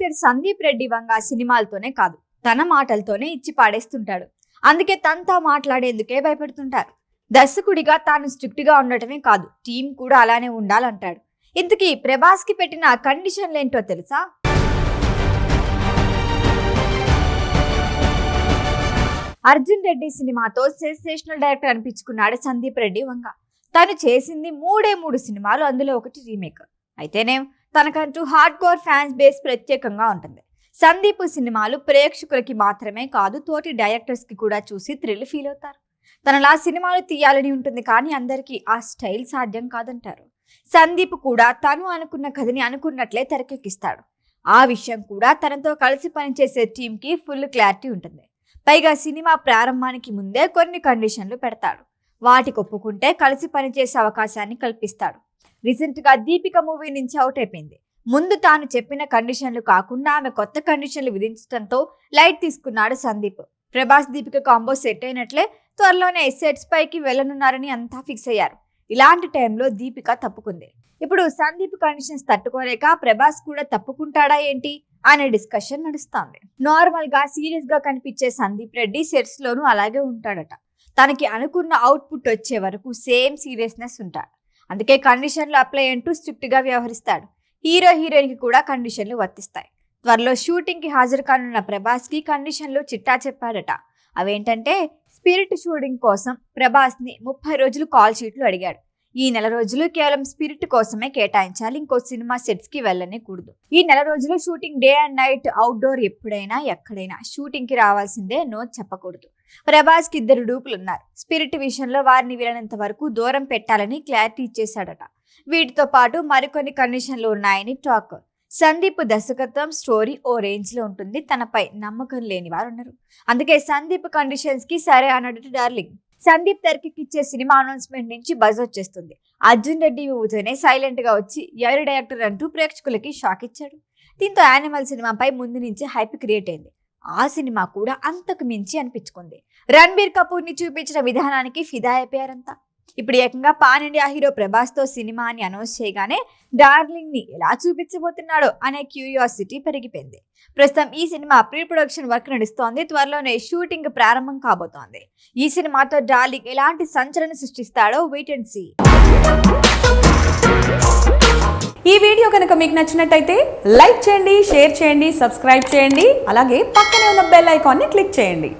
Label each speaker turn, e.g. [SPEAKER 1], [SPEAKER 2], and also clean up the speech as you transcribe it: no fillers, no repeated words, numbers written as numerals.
[SPEAKER 1] Director Sandeep Reddy Vanga సినిమాలతోనే కాదు, తన మాటలతోనే ఇచ్చి పాడేస్తుంటాడు. అందుకే తనతో మాట్లాడేందుకే భయపడుతుంటారు. దర్శకుడిగా తాను స్ట్రిక్ట్ గా ఉండటమే కాదు, టీం కూడా అలానే ఉండాలంటాడు. ఇంతకీ ప్రభాస్ కి పెట్టిన కండిషన్లేంటో తెలుసా? అర్జున్ రెడ్డి సినిమాతో సెన్సేషనల్ డైరెక్టర్ అనిపించుకున్నాడు సందీప్ రెడ్డి వంగ. తను చేసింది మూడు సినిమాలు, అందులో ఒకటి రీమేక్. అయితేనే తనకంటూ హార్డ్ కోర్ ఫ్యాన్స్ బేస్ ప్రత్యేకంగా ఉంటుంది. సందీప్ సినిమాలు ప్రేక్షకులకి మాత్రమే కాదు, తోటి డైరెక్టర్స్ కి కూడా చూసి థ్రిల్ ఫీల్ అవుతారు. తనలా సినిమాలు తీయాలని ఉంటుంది, కానీ అందరికీ ఆ స్టైల్ సాధ్యం కాదంటారు. సందీప్ కూడా తను అనుకున్న కథని అనుకున్నట్లే తెరకెక్కిస్తాడు. ఆ విషయం కూడా తనతో కలిసి పనిచేసే టీం కి ఫుల్ క్లారిటీ ఉంటుంది. పైగా సినిమా ప్రారంభానికి ముందే కొన్ని కండిషన్లు పెడతాడు. వాటికి ఒప్పుకుంటే కలిసి పనిచేసే అవకాశాన్ని కల్పిస్తాడు. రీసెంట్ గా దీపిక మూవీ నుంచి అవుట్ అయిపోయింది. ముందు తాను చెప్పిన కండిషన్లు కాకుండా ఆమె కొత్త కండిషన్లు విధించడంతో లైట్ తీసుకున్నాడు సందీప్. ప్రభాస్ దీపిక కాంబో సెట్ అయినట్లే త్వరలోనే సెట్స్ పైకి వెళ్ళనున్నారని అంతా ఫిక్స్ అయ్యారు. ఇలాంటి టైంలో దీపిక తప్పుకుంది. ఇప్పుడు సందీప్ కండిషన్స్ తట్టుకోలేక ప్రభాస్ కూడా తప్పుకుంటాడా ఏంటి అనే డిస్కషన్ నడుస్తోంది. నార్మల్ గా సీరియస్ గా కనిపించే సందీప్ రెడ్డి సెట్స్ లోనూ అలాగే ఉంటాడట. తనకి అనుకున్న అవుట్పుట్ వచ్చే వరకు సేమ్ సీరియస్నెస్ ఉంటాడు. అందుకే కండిషన్లు అప్లై అంటూ స్ట్రిక్ట్ గా వ్యవహరిస్తాడు. హీరోయిన్ కి కూడా కండిషన్లు వర్తిస్తాయి. త్వరలో షూటింగ్ కి హాజరు కానున్న ప్రభాస్ కి కండిషన్లు చిట్టా చెప్పాడట. అవేంటంటే, స్పిరిట్ షూటింగ్ కోసం ప్రభాస్ ని 30 రోజులు కాల్ షీట్లు అడిగాడు. ఈ నెల రోజులు కేవలం స్పిరిట్ కోసమే కేటాయించాలి, ఇంకో సినిమా సెట్స్ కి వెళ్ళనే కూడదు. ఈ నెల రోజులు shooting day and night, outdoor, ఎప్పుడైనా ఎక్కడైనా షూటింగ్ కి రావాల్సిందే, నో చెప్పకూడదు. ప్రభాస్ కి 2 డూపులున్నారు. స్పిరిట్ విషయంలో వారిని వీలైనంత వరకు దూరం పెట్టాలని క్లారిటీ ఇచ్చేశాడట. వీటితో పాటు మరికొన్ని కండిషన్లు ఉన్నాయని టాక్. సందీప్ దర్శకత్వం, స్టోరీ ఓ రేంజ్ లో ఉంటుంది. తనపై నమ్మకం లేని వారు ఉన్నారు. అందుకే సందీప్ కండిషన్స్ కి సరే అన్నాడు డార్లింగ్. సందీప్ తెరకెక్కిచ్చే సినిమా అనౌన్స్మెంట్ నుంచి బజ్ వచ్చేస్తుంది. అర్జున్ రెడ్డి ఊతోనే సైలెంట్ గా వచ్చి ఎవరి డైరెక్టర్ అంటూ ప్రేక్షకులకి షాక్ ఇచ్చాడు. దీంతో యానిమల్ సినిమాపై ముందు నుంచి హైప్ క్రియేట్ అయింది. ఆ సినిమా కూడా అంతకు మించి అనిపించుకుంది. రణబీర్ కపూర్ ని చూపించిన విధానానికి ఫిదా అయిపోయారంతా. ఇప్పుడు ఏకంగా పాన్ ఇండియా హీరో ప్రభాస్ తో సినిమా అని అనౌన్స్ చేయగానే డార్లింగ్ ని ఎలా చూపించబోతున్నాడో అనే క్యూరియాసిటీ పెరిగిపోయింది. ప్రస్తుతం ఈ సినిమా ప్రీ ప్రొడక్షన్ వర్క్ నడుస్తోంది. త్వరలోనే షూటింగ్ ప్రారంభం కాబోతోంది. ఈ సినిమాతో డార్లింగ్ ఎలాంటి సంచలనం సృష్టిస్తాడో వెయిట్ అండ్ సీ.
[SPEAKER 2] ఈ వీడియో కనుక మీకు నచ్చినట్టయితే లైక్ చేయండి, షేర్ చేయండి, సబ్స్క్రైబ్ చేయండి. అలాగే పక్కనే ఉన్న బెల్ ఐకాన్ని క్లిక్ చేయండి.